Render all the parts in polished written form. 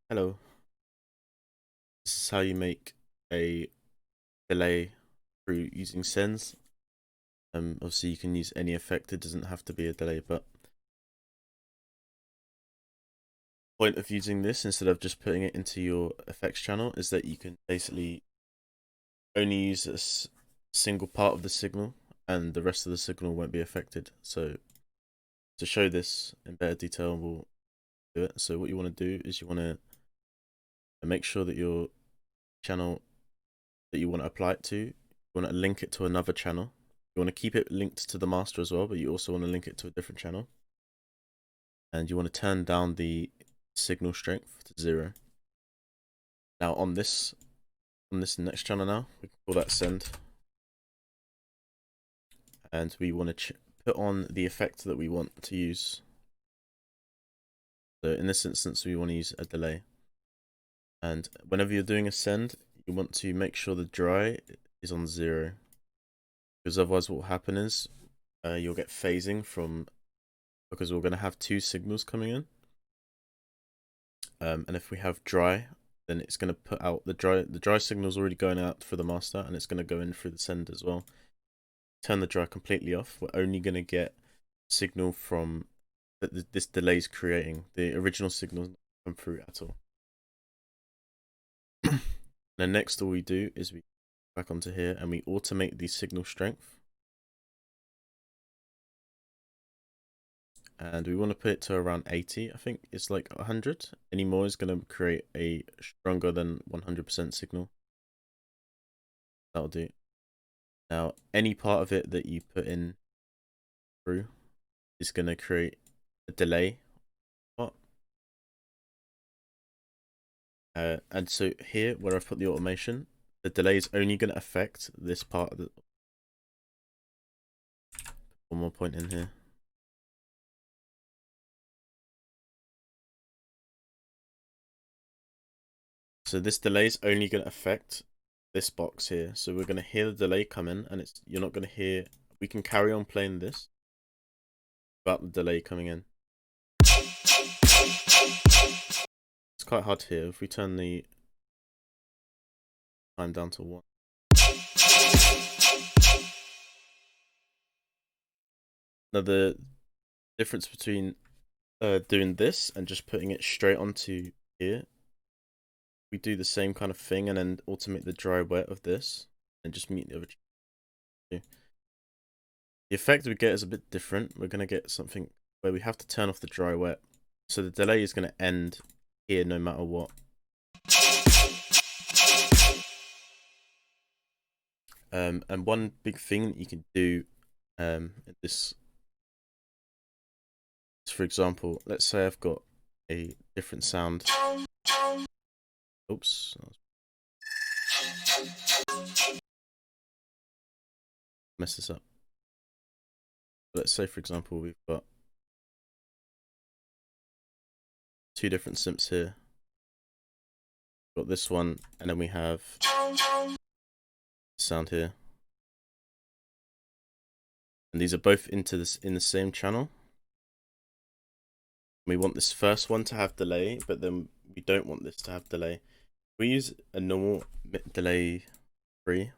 Hello, this is how you make a delay through using sends. Obviously you can use any effect, it doesn't have to be a delay, but the point of using this instead of just putting it into your effects channel is that you can basically only use a single part of the signal and the rest of the signal won't be affected. So to show this in better detail, we'll do it. So what you want to do is you want to make sure that your channel that you want to apply it to, you want to link it to another channel. You want to keep it linked to the master as well, but you also want to link it to a different channel. And you want to turn down the signal strength to 0. Now on this next channel now, we can call that send. And we want to put on the effect that we want to use. So in this instance, we want to use a delay. And whenever you're doing a send, you want to make sure the dry is on 0. Because otherwise what will happen is you'll get phasing from, because we're going to have two signals coming in. And if we have dry, then it's going to put out the dry signal is already going out for the master, and it's going to go in through the send as well. Turn the dry completely off. We're only going to get signal from that this delay is creating. The original signal not come through at all. Then next, all we do is we back onto here and we automate the signal strength. And we want to put it to around 80. I think it's like 100. Any more is going to create a stronger than 100% signal. That'll do. Now, any part of it that you put in through is going to create a delay. And so here, where I've put the automation, the delay is only going to affect this part of the... One more point in here. So this delay is only going to affect this box here. So we're going to hear the delay come in, and you're not going to hear... We can carry on playing this without the delay coming in. It's quite hard to hear. If we turn the time down to 1. Now the difference between doing this and just putting it straight onto here, we do the same kind of thing and then automate the dry wet of this and just mute the other two. The effect we get is a bit different. We're going to get something where we have to turn off the dry wet. So the delay is going to end here no matter what. And one big thing that you can do in this, for example, let's say I've got a different sound. Oops. Mess this up. Let's say, for example, we've got two different synths here. We've got this one, and then we have sound here. And these are both into this in the same channel. We want this first one to have delay, but then we don't want this to have delay. We use a normal delay free.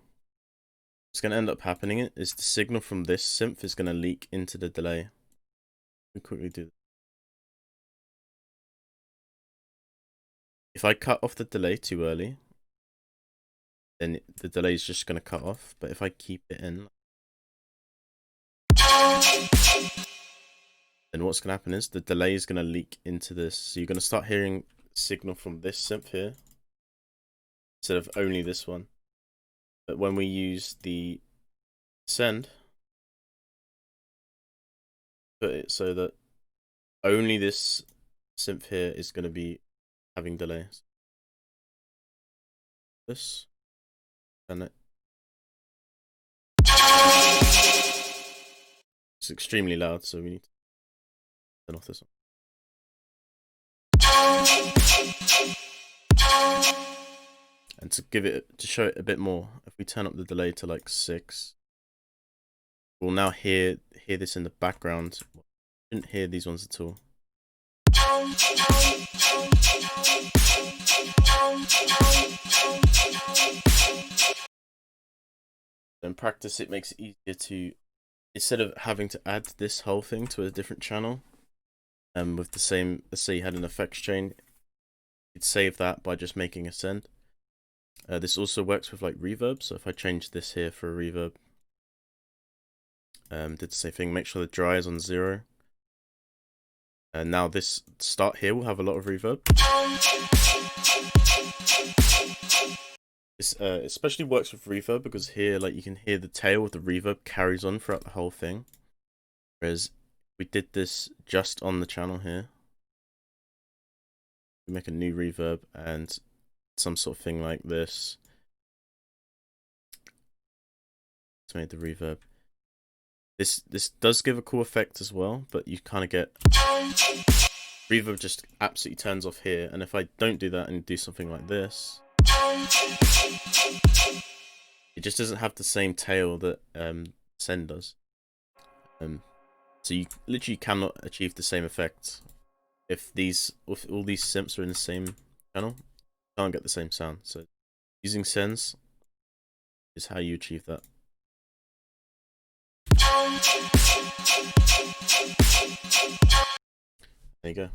What's going to end up happening is the signal from this synth is going to leak into the delay. We quickly do. If I cut off the delay too early, then the delay is just going to cut off. But if I keep it in, then what's going to happen is the delay is going to leak into this. So you're going to start hearing signal from this synth here instead of only this one. But when we use the send, put it so that only this synth here is going to be having delays. This and it. It's extremely loud, so we need to turn off this one. And to show it a bit more, if we turn up the delay to like 6, we'll now hear this in the background. Didn't hear these ones at all. In practice, it makes it easier to, instead of having to add this whole thing to a different channel, with the same, let's say you had an effects chain, you'd save that by just making a send. This also works with like reverb, so if I change this here for a reverb, did the same thing, make sure the dry is on 0. And now this start here will have a lot of reverb. This especially works with reverb because here, like, you can hear the tail of the reverb carries on throughout the whole thing. Whereas we did this just on the channel here. We make a new reverb and some sort of thing like this. Let's make the reverb. This does give a cool effect as well, but you kind of get reverb just absolutely turns off here. And if I don't do that and do something like this, it just doesn't have the same tail that send does. So you literally cannot achieve the same effect if all these simps are in the same channel. You can't get the same sound. So using sends is how you achieve that. There you go.